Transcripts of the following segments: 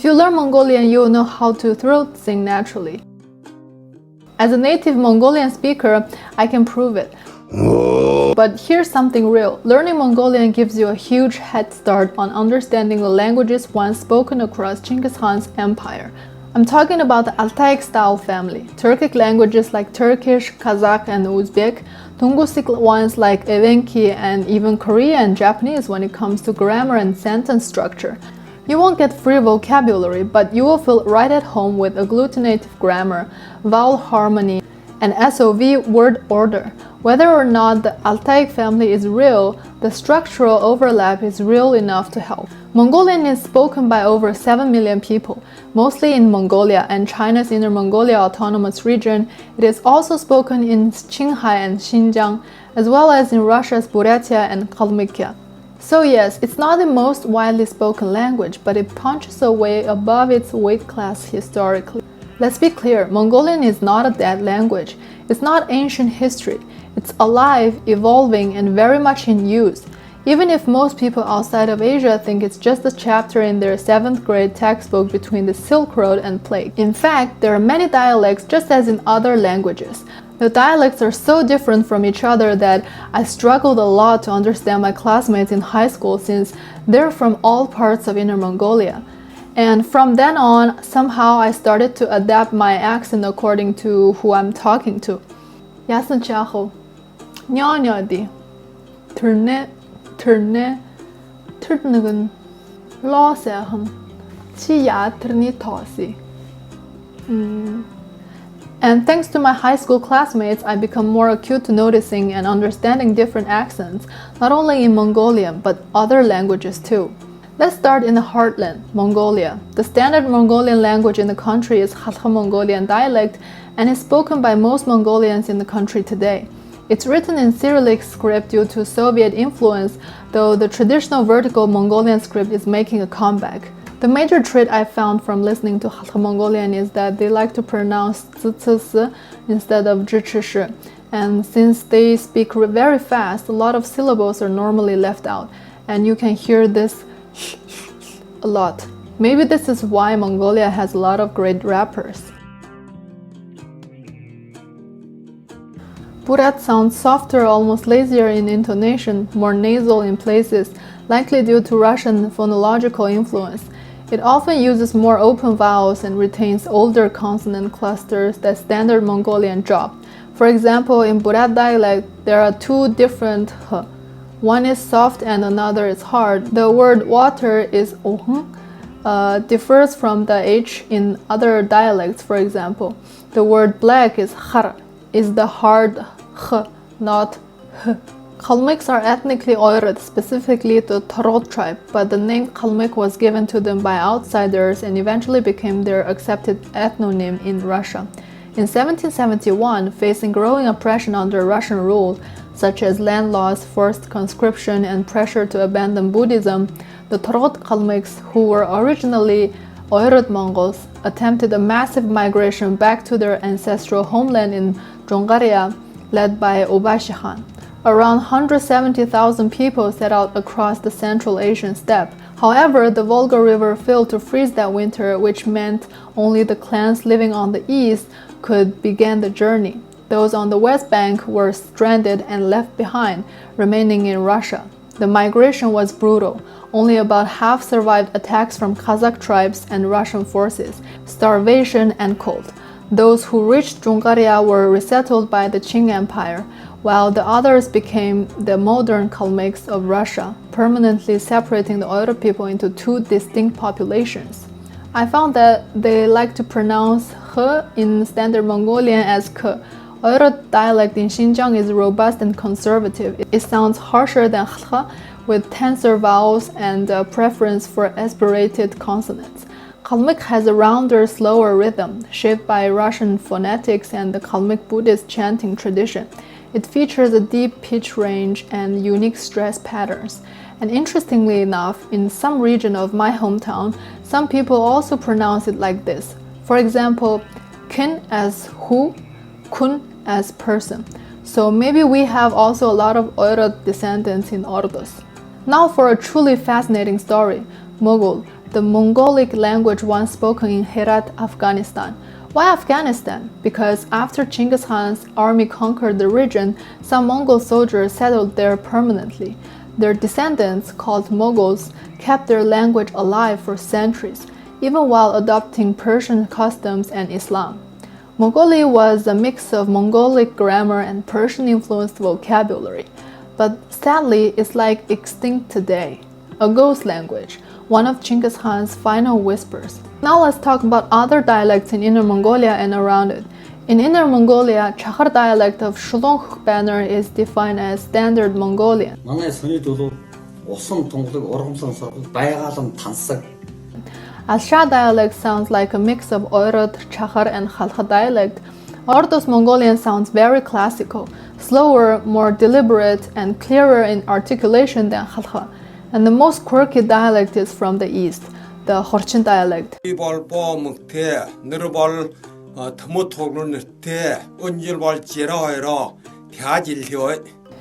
If you learn Mongolian, you will know how to throat sing naturally. As a native Mongolian speaker, I can prove it. But here's something real. Learning Mongolian gives you a huge head start on understanding the languages once spoken across Genghis Khan's empire. I'm talking about the Altaic style family, Turkic languages like Turkish, Kazakh, and Uzbek, Tungusic ones like Evenki, and even Korean and Japanese when it comes to grammar and sentence structure. You won't get free vocabulary, but you will feel right at home with agglutinative grammar, vowel harmony, and SOV word order. Whether or not the Altaic family is real, the structural overlap is real enough to help. Mongolian is spoken by over 7 million people, mostly in Mongolia and China's Inner Mongolia Autonomous Region. It is also spoken in Qinghai and Xinjiang, as well as in Russia's Buryatia and Kalmykia. So yes, it's not the most widely spoken language, but it punches away above its weight class historically. Let's be clear, Mongolian is not a dead language. It's not ancient history. It's alive, evolving, and very much in use. Even if most people outside of Asia think it's just a chapter in their 7th grade textbook between the Silk Road and plague. In fact, there are many dialects just as in other languages. The dialects are so different from each other that I struggled a lot to understand my classmates in high school since they're from all parts of Inner Mongolia. And from then on, somehow I started to adapt my accent according to who I'm talking to. Yasen chaho, nyanyadi, turne, turnagan, losehan, chiya turni tosi. And thanks to my high school classmates, I become more acute to noticing and understanding different accents, not only in Mongolian, but other languages too. Let's start in the heartland, Mongolia. The standard Mongolian language in the country is Khalkha Mongolian dialect and is spoken by most Mongolians in the country today. It's written in Cyrillic script due to Soviet influence, though the traditional vertical Mongolian script is making a comeback. The major trait I found from listening to Khalkha Mongolian is that they like to pronounce zi instead of zhi. And since they speak very fast, a lot of syllables are normally left out, and you can hear this a lot. Maybe this is why Mongolia has a lot of great rappers. Buryat sounds softer, almost lazier in intonation, more nasal in places, likely due to Russian phonological influence. It often uses more open vowels and retains older consonant clusters that standard Mongolian drop. For example, in Buryat dialect, there are two different h. One is soft and another is hard. The word water is ohn, differs from the h in other dialects. For example, the word black is har, is the hard h, not h. Kalmyks are ethnically Oirat, specifically the Torot tribe, but the name Kalmyk was given to them by outsiders and eventually became their accepted ethnonym in Russia. In 1771, facing growing oppression under Russian rule, such as land laws, forced conscription, and pressure to abandon Buddhism, the Torot Kalmyks, who were originally Oirat Mongols, attempted a massive migration back to their ancestral homeland in Jongaria, led by Obashi Khan. Around 170,000 people set out across the Central Asian steppe. However, the Volga River failed to freeze that winter, which meant only the clans living on the east could begin the journey. Those on the west bank were stranded and left behind, remaining in Russia. The migration was brutal. Only about half survived attacks from Kazakh tribes and Russian forces, starvation and cold. Those who reached Jongaria were resettled by the Qing Empire, while the others became the modern Kalmyks of Russia, permanently separating the Oirat people into two distinct populations. I found that they like to pronounce h in standard Mongolian as k. Oirat dialect in Xinjiang is robust and conservative. It sounds harsher than h, with tenser vowels and a preference for aspirated consonants. Kalmyk has a rounder, slower rhythm, shaped by Russian phonetics and the Kalmyk Buddhist chanting tradition. It features a deep pitch range and unique stress patterns. And interestingly enough, in some region of my hometown, some people also pronounce it like this. For example, kin as who, kun as person. So maybe we have also a lot of Oirat descendants in Ordos. Now for a truly fascinating story. Mogul, the Mongolic language once spoken in Herat, Afghanistan. Why Afghanistan? Because after Genghis Khan's army conquered the region, some Mongol soldiers settled there permanently. Their descendants, called Mongols, kept their language alive for centuries, even while adopting Persian customs and Islam. Mongolia was a mix of Mongolic grammar and Persian-influenced vocabulary, but sadly it's like extinct today, a ghost language, one of Genghis Khan's final whispers. Now let's talk about other dialects in Inner Mongolia and around it. In Inner Mongolia, Chahar dialect of Shulong banner is defined as Standard Mongolian. Asha dialect sounds like a mix of Oirot, Chahar, and Khalkha dialect. Ordos Mongolian sounds very classical, slower, more deliberate, and clearer in articulation than Khalkha. And the most quirky dialect is from the east, the Khorchin dialect.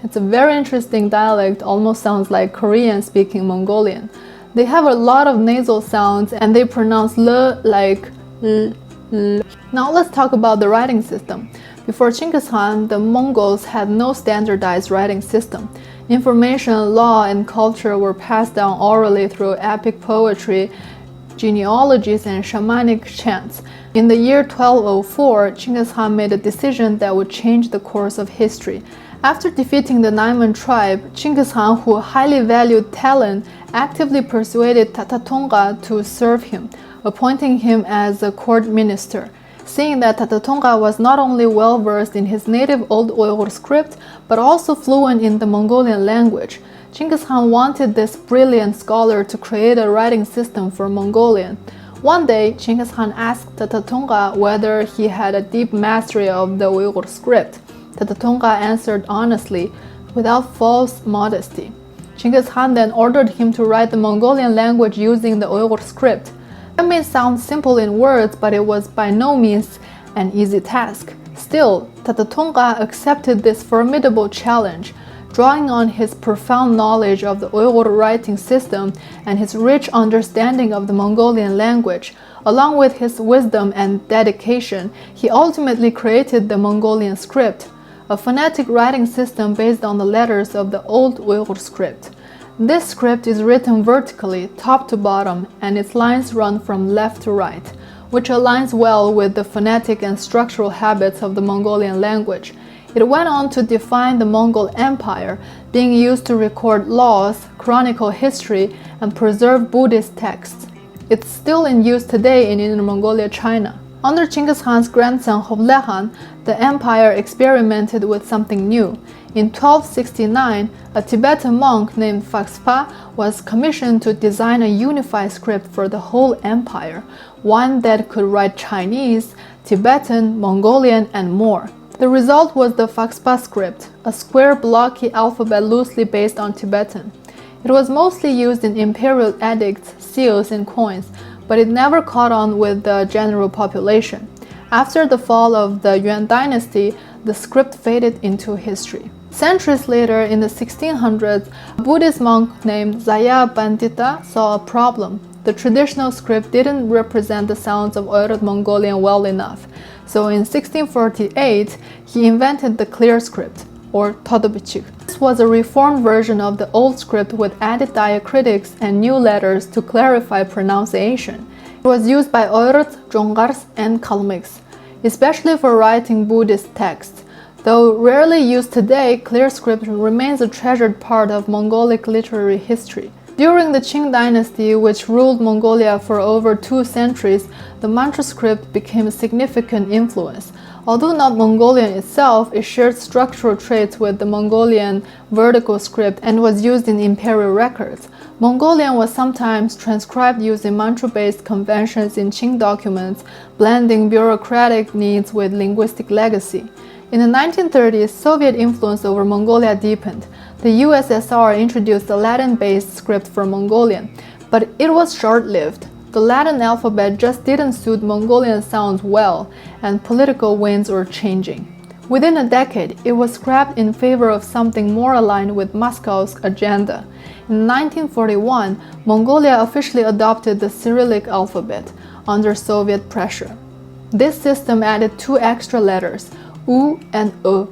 It's a very interesting dialect, almost sounds like Korean speaking Mongolian. They have a lot of nasal sounds and they pronounce l like l. Now let's talk about the writing system. Before Genghis Khan, the Mongols had no standardized writing system. Information, law, and culture were passed down orally through epic poetry, genealogies, and shamanic chants. In the year 1204, Genghis Khan made a decision that would change the course of history. After defeating the Naiman tribe, Genghis Khan, who highly valued talent, actively persuaded Tatatonga to serve him, appointing him as a court minister. Seeing that Tatatonga was not only well-versed in his native Old Uyghur script, but also fluent in the Mongolian language, Genghis Khan wanted this brilliant scholar to create a writing system for Mongolian. One day, Genghis Khan asked Tatatonga whether he had a deep mastery of the Uyghur script. Tatatonga answered honestly, without false modesty. Genghis Khan then ordered him to write the Mongolian language using the Uyghur script. That may sound simple in words, but it was by no means an easy task. Still, Tatatonga accepted this formidable challenge, drawing on his profound knowledge of the Uyghur writing system and his rich understanding of the Mongolian language. Along with his wisdom and dedication, he ultimately created the Mongolian script, a phonetic writing system based on the letters of the Old Uyghur script. This script is written vertically, top to bottom, and its lines run from left to right, which aligns well with the phonetic and structural habits of the Mongolian language. It went on to define the Mongol Empire, being used to record laws, chronicle history, and preserve Buddhist texts. It's still in use today in Inner Mongolia, China. Under Genghis Khan's grandson Hubli Khan, the empire experimented with something new. In 1269, a Tibetan monk named Faxpa was commissioned to design a unified script for the whole empire, one that could write Chinese, Tibetan, Mongolian, and more. The result was the Faxpa script, a square blocky alphabet loosely based on Tibetan. It was mostly used in imperial edicts, seals, and coins, but it never caught on with the general population. After the fall of the Yuan dynasty, the script faded into history. Centuries later, in the 1600s, a Buddhist monk named Zaya Pandita saw a problem. The traditional script didn't represent the sounds of Oirot Mongolian well enough. So in 1648, he invented the clear script, or Todobichik. This was a reformed version of the old script with added diacritics and new letters to clarify pronunciation. It was used by Oirot, Dzongars, and Kalmyks, especially for writing Buddhist texts. Though rarely used today, clear script remains a treasured part of Mongolic literary history. During the Qing dynasty, which ruled Mongolia for over 2 centuries, the mantra script became a significant influence. Although not Mongolian itself, it shared structural traits with the Mongolian vertical script and was used in imperial records. Mongolian was sometimes transcribed using mantra-based conventions in Qing documents, blending bureaucratic needs with linguistic legacy. In the 1930s, Soviet influence over Mongolia deepened. The USSR introduced a Latin-based script for Mongolian, but it was short-lived. The Latin alphabet just didn't suit Mongolian sounds well, and political winds were changing. Within a decade, it was scrapped in favor of something more aligned with Moscow's agenda. In 1941, Mongolia officially adopted the Cyrillic alphabet under Soviet pressure. This system added 2 extra letters, U and E,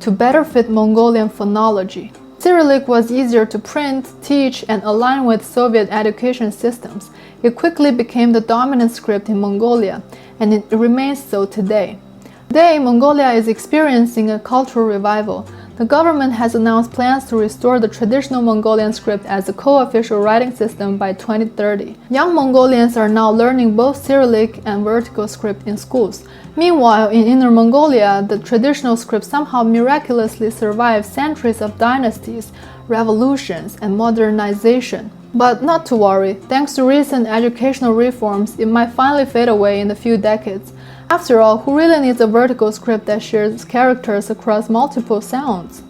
to better fit Mongolian phonology. Cyrillic was easier to print, teach, and align with Soviet education systems. It quickly became the dominant script in Mongolia, and it remains so today. Today, Mongolia is experiencing a cultural revival. The government has announced plans to restore the traditional Mongolian script as a co-official writing system by 2030. Young Mongolians are now learning both Cyrillic and vertical script in schools. Meanwhile, in Inner Mongolia, the traditional script somehow miraculously survived centuries of dynasties, revolutions, and modernization. But not to worry, thanks to recent educational reforms, it might finally fade away in a few decades. After all, who really needs a vertical script that shares characters across multiple sounds?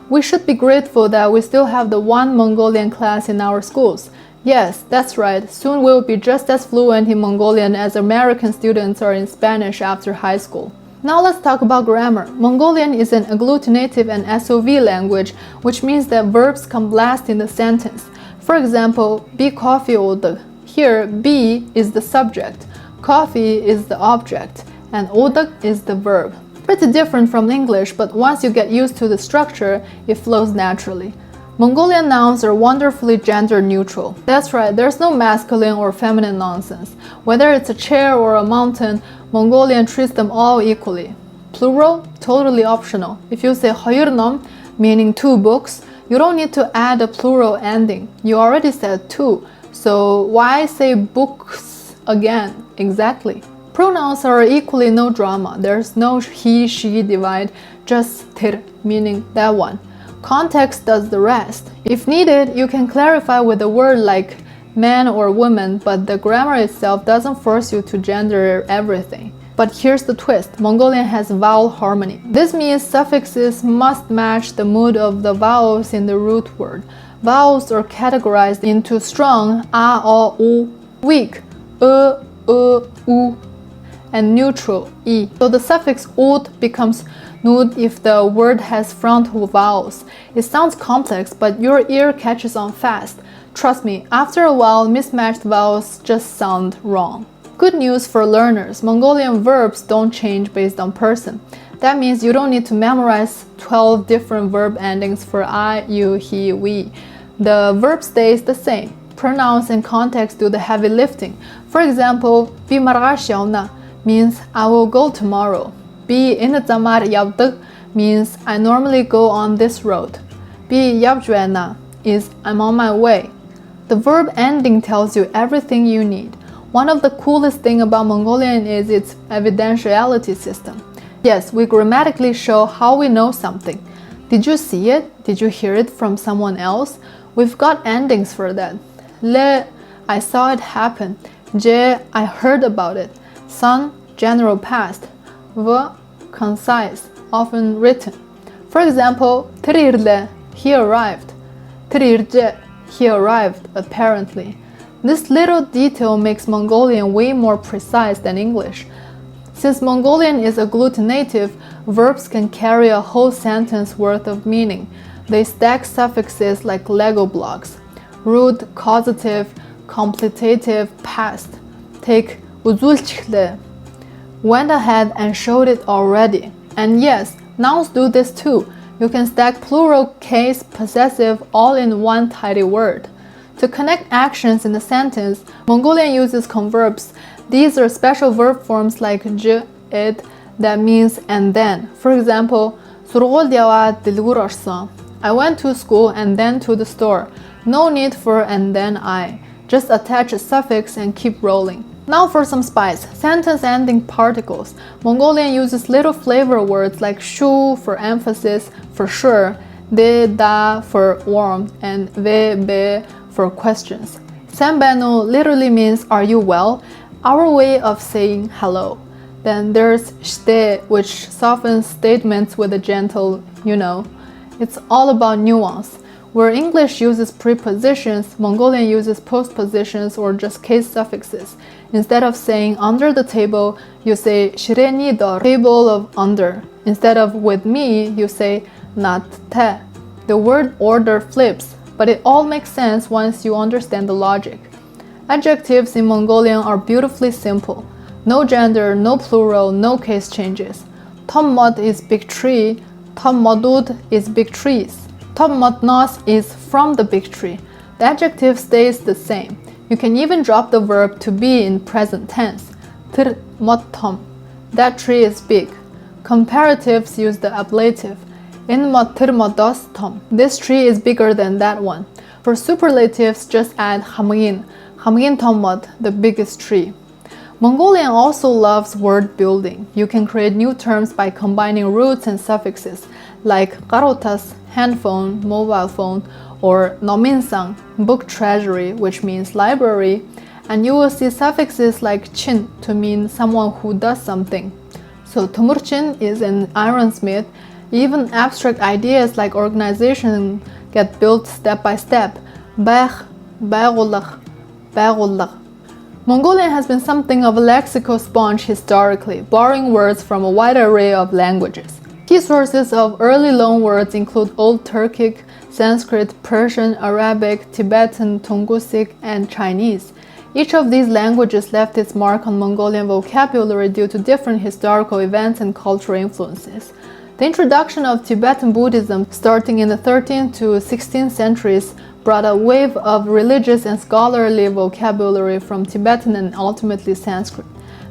We should be grateful that we still have the one Mongolian class in our schools. Yes, that's right, soon we'll be just as fluent in Mongolian as American students are in Spanish after high school. Now let's talk about grammar. Mongolian is an agglutinative and SOV language, which means that verbs come last in the sentence. For example, be coffee oldu. Here, be is the subject, coffee is the object, and oldu is the verb. Pretty different from English, but once you get used to the structure, it flows naturally. Mongolian nouns are wonderfully gender neutral. That's right, there's no masculine or feminine nonsense. Whether it's a chair or a mountain, Mongolian treats them all equally. Plural, totally optional. If you say хоёрном, meaning 2 books, you don't need to add a plural ending. You already said 2, so why say books again? Exactly. Pronouns are equally no drama. There's no he, she divide, just tir, meaning that one. Context does the rest. If needed, you can clarify with a word like man or woman, but the grammar itself doesn't force you to gender everything. But here's the twist. Mongolian has vowel harmony. This means suffixes must match the mood of the vowels in the root word. Vowels are categorized into strong a, o, u, weak u, and neutral i. So the suffix ud becomes nud if the word has frontal vowels. It sounds complex, but your ear catches on fast. Trust me, after a while, mismatched vowels just sound wrong. Good news for learners, Mongolian verbs don't change based on person. That means you don't need to memorize 12 different verb endings for I, you, he, we. The verb stays the same. Pronouns and context do the heavy lifting. For example, "bi marga xiaona" means I will go tomorrow. "Bi inazamar yavdı" means I normally go on this road. "Bi yavjuena" is I'm on my way. The verb ending tells you everything you need. One of the coolest things about Mongolian is its evidentiality system. Yes, we grammatically show how we know something. Did you see it? Did you hear it from someone else? We've got endings for that. Le, I saw it happen. Je, I heard about it. San, general past. V, concise, often written. For example, Trirle, he arrived. Trirje, he arrived, apparently. This little detail makes Mongolian way more precise than English. Since Mongolian is agglutinative, verbs can carry a whole sentence worth of meaning. They stack suffixes like Lego blocks. Root, causative, completive, past. Take uzulchile. Went ahead and showed it already. And yes, nouns do this too. You can stack plural, case, possessive all in one tidy word. To connect actions in a sentence, Mongolian uses converbs. These are special verb forms like j, it, that means and then. For example, I went to school and then to the store. No need for and then I. Just attach a suffix and keep rolling. Now for some spice. Sentence ending particles. Mongolian uses little flavor words like shu for emphasis, for sure, de, da for warm, and ve, be for questions. Senbenu literally means are you well? Our way of saying hello. Then there's shte, which softens statements with a gentle, you know. It's all about nuance. Where English uses prepositions, Mongolian uses postpositions or just case suffixes. Instead of saying under the table, you say shireni table of under. Instead of with me, you say nat te. The word order flips, but it all makes sense once you understand the logic. Adjectives in Mongolian are beautifully simple. No gender, no plural, no case changes. Tommod is big tree, tommodud is big trees. Tommodnos is from the big tree. The adjective stays the same. You can even drop the verb to be in present tense. Tirmottom. That tree is big. Comparatives use the ablative. Inmotirmodostom. This tree is bigger than that one. For superlatives, just add hamgin. Hamgin tommod, the biggest tree. Mongolian also loves word building. You can create new terms by combining roots and suffixes, like garotas, handphone, mobile phone, or nominsang, book treasury, which means library, and you will see suffixes like chin to mean someone who does something. So Tumurchin is an ironsmith. Even abstract ideas like organization get built step by step. Mongolian has been something of a lexical sponge historically, borrowing words from a wide array of languages. Key sources of early loanwords include Old Turkic, Sanskrit, Persian, Arabic, Tibetan, Tungusic, and Chinese. Each of these languages left its mark on Mongolian vocabulary due to different historical events and cultural influences. The introduction of Tibetan Buddhism, starting in the 13th to 16th centuries, brought a wave of religious and scholarly vocabulary from Tibetan and ultimately Sanskrit.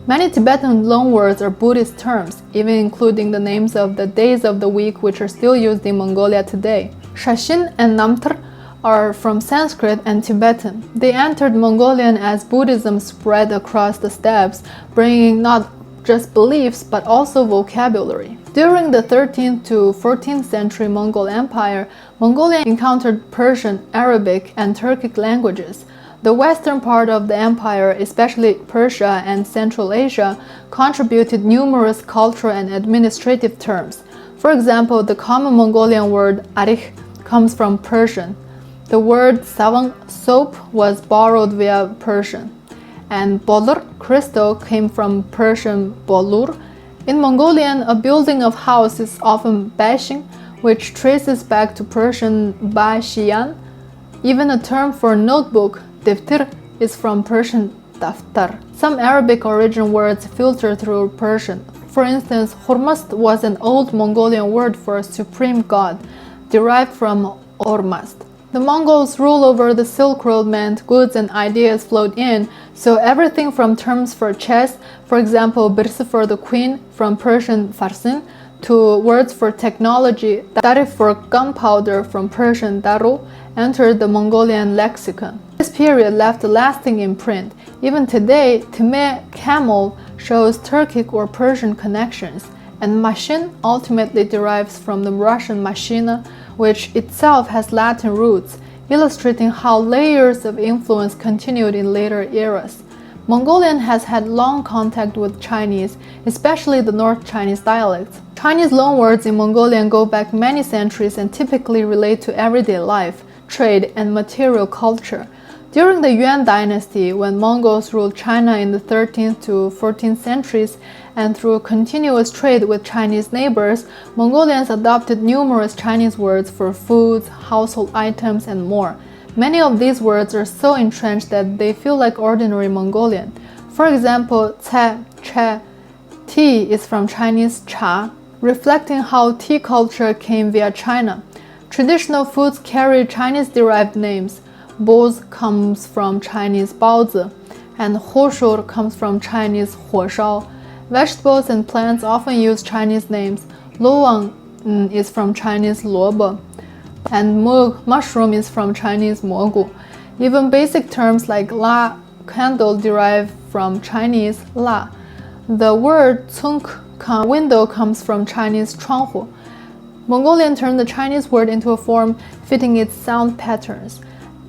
Many Tibetan loanwords are Buddhist terms, even including the names of the days of the week which are still used in Mongolia today. Shashin and Namtr are from Sanskrit and Tibetan. They entered Mongolian as Buddhism spread across the steppes, bringing not just beliefs but also vocabulary. During the 13th to 14th century Mongol Empire, Mongolia encountered Persian, Arabic, and Turkic languages. The western part of the empire, especially Persia and Central Asia, contributed numerous cultural and administrative terms. For example, the common Mongolian word arikh comes from Persian. The word savang, soap, was borrowed via Persian. And bolur, crystal, came from Persian bolur. In Mongolian, a building of house is often bashin, which traces back to Persian bashiyan. Even a term for notebook, deftir, is from Persian daftar. Some Arabic origin words filter through Persian. For instance, Hormazd was an old Mongolian word for a supreme god, derived from Ormazd. The Mongols' rule over the Silk Road meant goods and ideas flowed in, so everything from terms for chess, for example, birsi for the queen from Persian farsin, to words for technology, darif for gunpowder from Persian daru, entered the Mongolian lexicon. This period left a lasting imprint. Even today, time, camel, shows Turkic or Persian connections, and mashin ultimately derives from the Russian machina, which itself has Latin roots, illustrating how layers of influence continued in later eras. Mongolian has had long contact with Chinese, especially the North Chinese dialects. Chinese loanwords in Mongolian go back many centuries and typically relate to everyday life, trade, and material culture. During the Yuan dynasty, when Mongols ruled China in the 13th to 14th centuries, and through continuous trade with Chinese neighbors, Mongolians adopted numerous Chinese words for foods, household items, and more. Many of these words are so entrenched that they feel like ordinary Mongolian. For example, cai, chai, tea is from Chinese cha, reflecting how tea culture came via China. Traditional foods carry Chinese-derived names. Boz comes from Chinese baozi, and hoshur comes from Chinese huoshao. Vegetables and plants often use Chinese names. Luwang is from Chinese luobo, and mug, mushroom, is from Chinese mogu. Even basic terms like la, candle, derive from Chinese la. The word cunk, window, comes from Chinese chuanghu. Mongolian turned the Chinese word into a form fitting its sound patterns.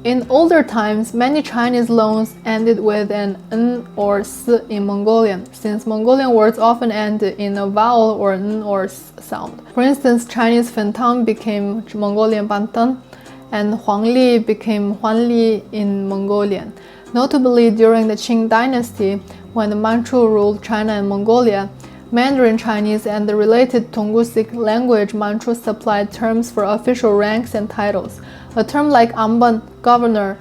In older times, many Chinese loans ended with an n or s in Mongolian, since Mongolian words often end in a vowel or n or s sound. For instance, Chinese fentang became Mongolian bantan, and huangli became huanli in Mongolian. Notably, during the Qing dynasty, when the Manchu ruled China and Mongolia, Mandarin Chinese and the related Tungusic language Manchu supplied terms for official ranks and titles. A term like Amban, governor,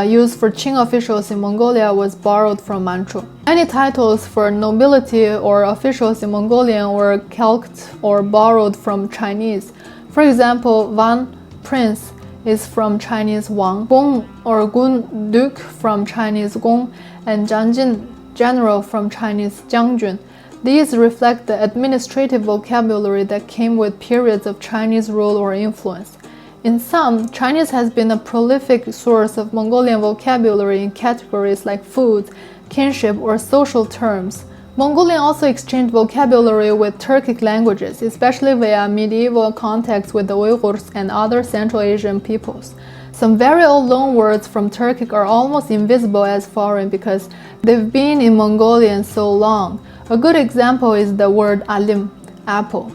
used for Qing officials in Mongolia was borrowed from Manchu. Many titles for nobility or officials in Mongolian were calqued or borrowed from Chinese. For example, Wan, prince, is from Chinese Wang, Gong or Gun, duke, from Chinese Gong, and Jianjin, general, from Chinese Jiangjun. These reflect the administrative vocabulary that came with periods of Chinese rule or influence. In sum, Chinese has been a prolific source of Mongolian vocabulary in categories like food, kinship, or social terms. Mongolian also exchanged vocabulary with Turkic languages, especially via medieval contacts with the Uyghurs and other Central Asian peoples. Some very old loanwords from Turkic are almost invisible as foreign because they've been in Mongolian so long. A good example is the word alim, apple.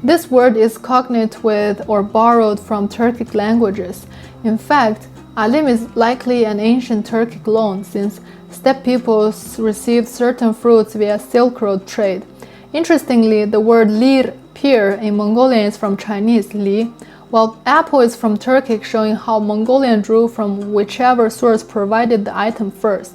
This word is cognate with or borrowed from Turkic languages. In fact, alim is likely an ancient Turkic loan since steppe peoples received certain fruits via Silk Road trade. Interestingly, the word lir, pear, in Mongolian is from Chinese li, while apple is from Turkic, showing how Mongolian drew from whichever source provided the item first.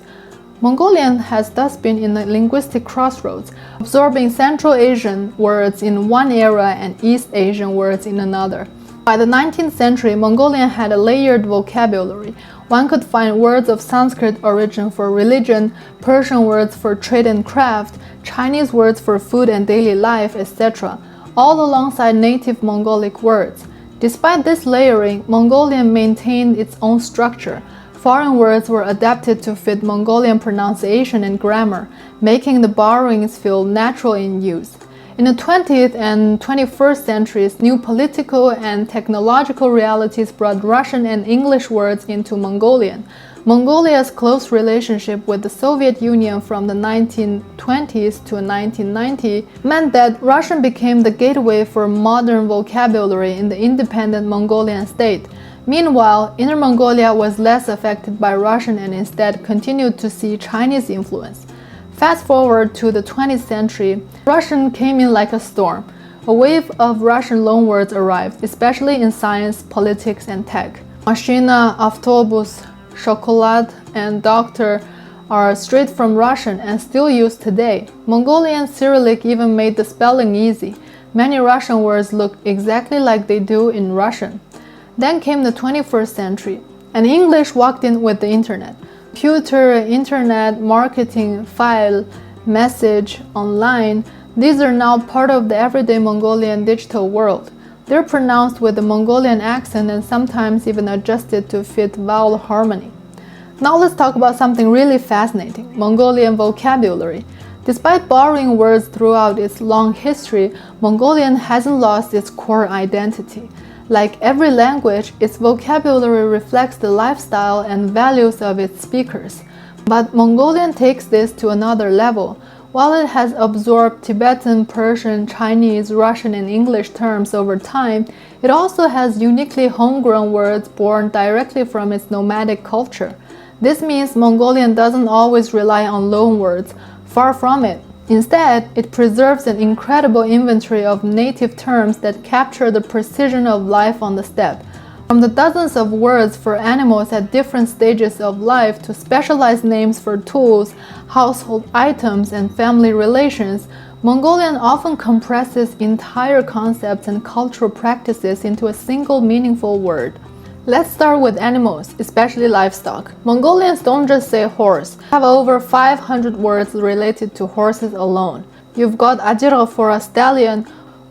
Mongolian has thus been in a linguistic crossroads, absorbing Central Asian words in one era and East Asian words in another. By the 19th century, Mongolian had a layered vocabulary. One could find words of Sanskrit origin for religion, Persian words for trade and craft, Chinese words for food and daily life, etc., all alongside native Mongolic words. Despite this layering, Mongolian maintained its own structure. Foreign words were adapted to fit Mongolian pronunciation and grammar, making the borrowings feel natural in use. In the 20th and 21st centuries, new political and technological realities brought Russian and English words into Mongolian. Mongolia's close relationship with the Soviet Union from the 1920s to 1990 meant that Russian became the gateway for modern vocabulary in the independent Mongolian state. Meanwhile, Inner Mongolia was less affected by Russian and instead continued to see Chinese influence. Fast forward to the 20th century, Russian came in like a storm. A wave of Russian loanwords arrived, especially in science, politics, and tech. Mashina, avtobus, chocolate, and doctor are straight from Russian and still used today. Mongolian Cyrillic even made the spelling easy. Many Russian words look exactly like they do in Russian. Then came the 21st century, and English walked in with the internet. Computer, internet, marketing, file, message, online, these are now part of the everyday Mongolian digital world. They're pronounced with a Mongolian accent and sometimes even adjusted to fit vowel harmony. Now let's talk about something really fascinating, Mongolian vocabulary. Despite borrowing words throughout its long history, Mongolian hasn't lost its core identity. Like every language, its vocabulary reflects the lifestyle and values of its speakers. But Mongolian takes this to another level. While it has absorbed Tibetan, Persian, Chinese, Russian, and English terms over time, it also has uniquely homegrown words born directly from its nomadic culture. This means Mongolian doesn't always rely on loanwords. Far from it. Instead, it preserves an incredible inventory of native terms that capture the precision of life on the steppe. From the dozens of words for animals at different stages of life to specialized names for tools, household items, and family relations, Mongolian often compresses entire concepts and cultural practices into a single meaningful word. Let's start with animals, especially livestock. Mongolians don't just say horse. They have over 500 words related to horses alone. You've got ajira for a stallion,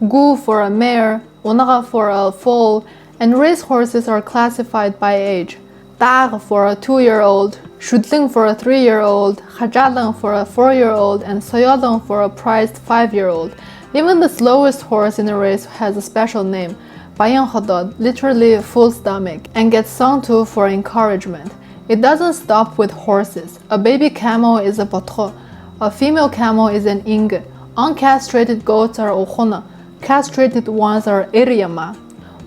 gu for a mare, onaga for a foal, and race horses are classified by age. Dag for a 2-year-old, shudling for a 3-year-old, khajalang for a 4-year-old, and soyolang for a prized 5-year-old. Even the slowest horse in a race has a special name. Bayan literally full stomach, and gets sung to for encouragement. It doesn't stop with horses. A baby camel is a potro, a female camel is an ing. Uncastrated goats are ochona, castrated ones are iryama.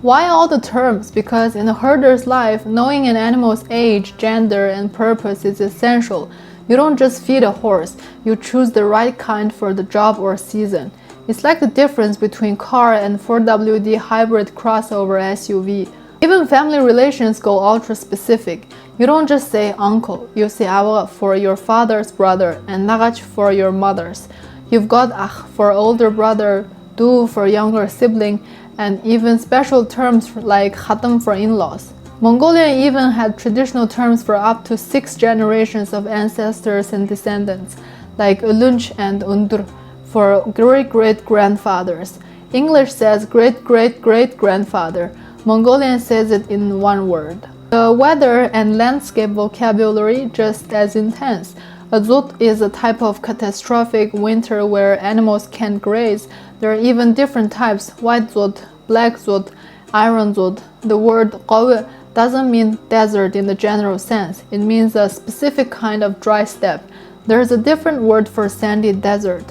Why all the terms? Because in a herder's life, knowing an animal's age, gender, and purpose is essential. You don't just feed a horse, you choose the right kind for the job or season. It's like the difference between car and 4WD hybrid crossover SUV. Even family relations go ultra-specific. You don't just say uncle, you say awa for your father's brother and nagach for your mother's. You've got akh for older brother, du for younger sibling, and even special terms like khatam for in-laws. Mongolia even had traditional terms for up to 6 generations of ancestors and descendants, like ulunch and undur for great-great-grandfathers. English says great-great-great-grandfather. Mongolian says it in one word. The weather and landscape vocabulary just as intense. A zut is a type of catastrophic winter where animals can't graze. There are even different types: white zut, black zut, iron zut. The word qawi doesn't mean desert in the general sense. It means a specific kind of dry steppe. There's a different word for sandy desert.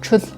Chutl.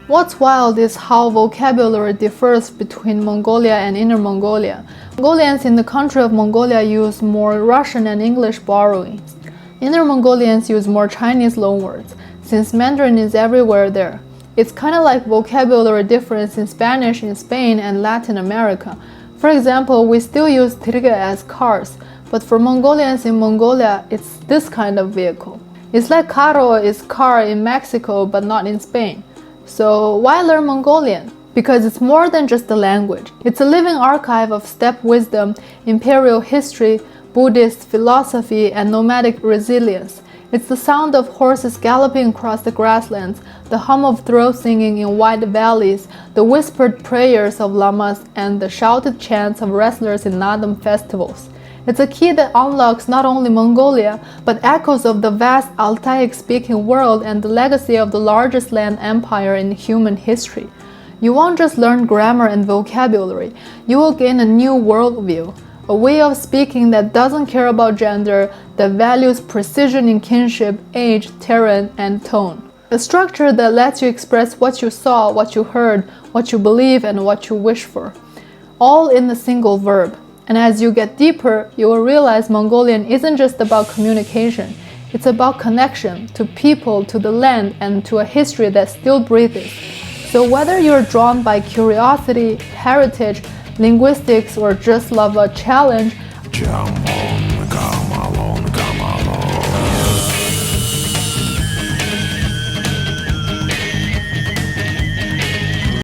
What's wild is how vocabulary differs between Mongolia and Inner Mongolia. Mongolians in the country of Mongolia use more Russian and English borrowings. Inner Mongolians use more Chinese loanwords, since Mandarin is everywhere there. It's kind of like vocabulary difference in Spanish in Spain and Latin America. For example, we still use tirga as cars, but for Mongolians in Mongolia, it's this kind of vehicle. It's like carro is car in Mexico, but not in Spain. So why learn Mongolian? Because it's more than just a language. It's a living archive of steppe wisdom, imperial history, Buddhist philosophy, and nomadic resilience. It's the sound of horses galloping across the grasslands, the hum of throat singing in wide valleys, the whispered prayers of lamas, and the shouted chants of wrestlers in Nadam festivals. It's a key that unlocks not only Mongolia, but echoes of the vast Altaic-speaking world and the legacy of the largest land empire in human history. You won't just learn grammar and vocabulary, you will gain a new worldview, a way of speaking that doesn't care about gender, that values precision in kinship, age, terrain, and tone. A structure that lets you express what you saw, what you heard, what you believe, and what you wish for, all in a single verb. And as you get deeper, you will realize Mongolian isn't just about communication. It's about connection to people, to the land, and to a history that still breathes. So whether you're drawn by curiosity, heritage, linguistics, or just love a challenge, jump on the go.